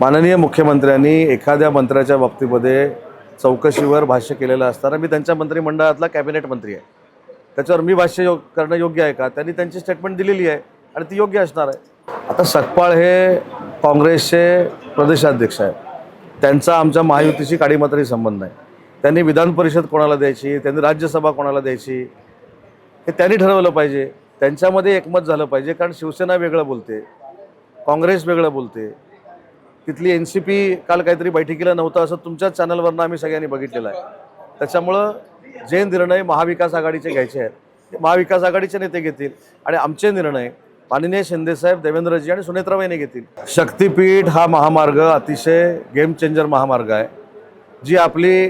माननीय मुख्यमंत्र्यांनी एखाद्या मंत्र्याच्या बाबतीमध्ये चौकशीवर भाष्य केलेलं असताना मी त्यांच्या मंत्रिमंडळातला कॅबिनेट मंत्री आहे, त्याच्यावर मी भाष्य करणं योग्य आहे का? त्यांनी त्यांची स्टेटमेंट दिलेली आहे आणि ती योग्य असणार आहे. आता सकपाळ हे काँग्रेसचे प्रदेशाध्यक्ष आहेत, त्यांचा आमच्या महायुतीशी काडीमात्री संबंध नाही. त्यांनी विधान परिषद कोणाला द्यायची, त्यांनी राज्यसभा कोणाला द्यायची हे त्यांनी ठरवलं पाहिजे. त्यांच्यामध्ये एकमत झालं पाहिजे, कारण शिवसेना वेगळं बोलते, काँग्रेस वेगळं बोलते. तिथली NCP काल काहीतरी बैठकीला नव्हतं असं तुमच्याच चॅनलवरनं आम्ही सगळ्यांनी बघितलेलं आहे. त्याच्यामुळं जे निर्णय महाविकास आघाडीचे घ्यायचे आहेत ते महाविकास आघाडीचे नेते घेतील आणि आमचे निर्णय माननीय शिंदेसाहेब, देवेंद्रजी आणि सुनेत्राबाईंनी घेतील. शक्तिपीठ हा महामार्ग अतिशय गेम चेंजर महामार्ग आहे. जी आपली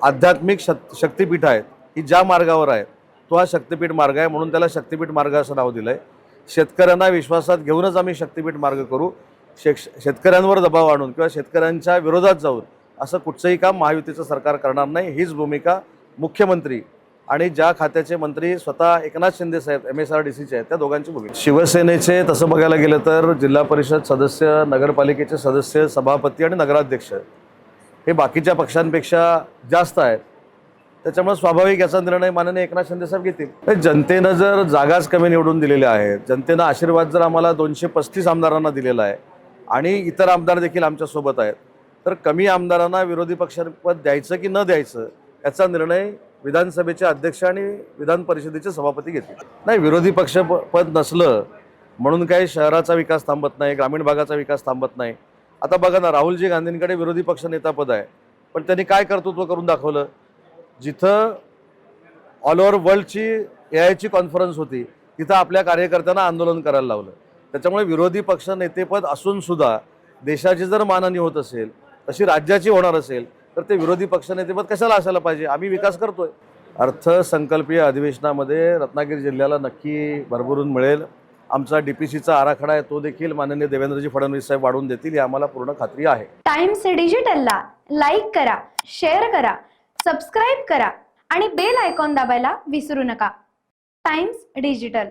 आध्यात्मिक शक्तिपीठ आहेत ही ज्या मार्गावर आहे तो हा शक्तिपीठ मार्ग आहे, म्हणून त्याला शक्तिपीठ मार्ग असं नाव दिलं आहे. शेतकऱ्यांना विश्वासात घेऊनच आम्ही शक्तिपीठ मार्ग करू. शेतकऱ्यांवर दबाव आणून किंवा शेतकऱ्यांच्या विरोधात जाऊन असं कुठचंही काम महायुतीचं सरकार करणार नाही. हीच भूमिका मुख्यमंत्री आणि ज्या खात्याचे मंत्री स्वतः एकनाथ शिंदे साहेब MSRDCचे आहेत त्या दोघांची भूमिका. शिवसेनेचे तसं बघायला गेलं तर जिल्हा परिषद सदस्य, नगरपालिकेचे सदस्य, सभापती आणि नगराध्यक्ष हे बाकीच्या पक्षांपेक्षा जास्त आहेत. त्याच्यामुळे स्वाभाविक याचा निर्णय माननीय एकनाथ शिंदे साहेब घेतील. जनतेनं जर जागाच कमी निवडून दिलेल्या आहेत, जनतेनं आशीर्वाद जर आम्हाला 235 आमदारांना दिलेला आहे आणि इतर आमदार देखील आमच्यासोबत आहेत, तर कमी आमदारांना विरोधी पक्षपद द्यायचं की न द्यायचं याचा निर्णय विधानसभेचे अध्यक्ष आणि विधान परिषदेचे सभापती घेतील. नाही, विरोधी पक्षपद नसलं म्हणून काही शहराचा विकास थांबत नाही, ग्रामीण भागाचा विकास थांबत नाही. आता बघा ना, राहुलजी गांधींकडे विरोधी पक्ष नेतापद आहे, पण त्यांनी काय कर्तृत्व करून दाखवलं? जिथं ऑल ओव्हर वर्ल्डची AI ची कॉन्फरन्स होती तिथं आपल्या कार्यकर्त्यांना आंदोलन करायला लावलं. त्याच्यामुळे विरोधी पक्ष नेतेपद असून सुद्धा देशाची जर मानहानी होत असेल, तशी राज्याची होणार असेल, तर ते विरोधी पक्ष नेतेपद कशाला असायला पाहिजे? आम्ही विकास करतोय. अर्थसंकल्पीय अधिवेशनामध्ये रत्नागिरी जिल्ह्याला नक्की भरभरून मिळेल. आमचा DPCचा आराखडा आहे तो देखील माननीय देवेंद्रजी फडणवीस साहेब वाढवून देतील, या आम्हाला पूर्ण खात्री आहे. टाइम्स डिजिटलला लाईक करा, शेअर करा, सबस्क्राईब करा आणि बेल आयकॉन दाबायला विसरू नका. Times digital.